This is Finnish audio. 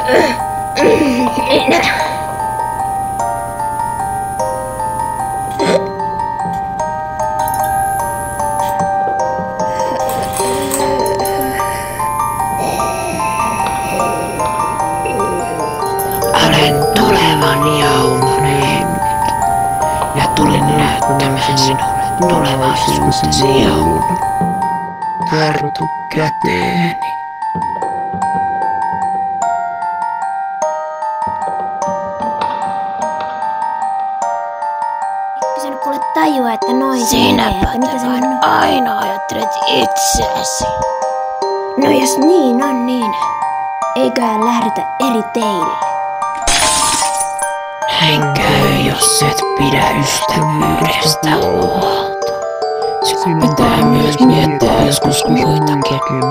Olen tulevan Jaumonen ja tulen näyttämään sinulle tulevaisuutesi Jaumonen. Tartu käteeni. Eikö sä nyt kuule tajua, että noin Sinäpä mitä sä nyt... aina ajattelet itseäsi. No jos niin on niin, eiköhän lähdetä eri teille. Näin käy, jos et pidä ystävyydestä huolta. Sinun pitää myös miettiä joskus muitakin.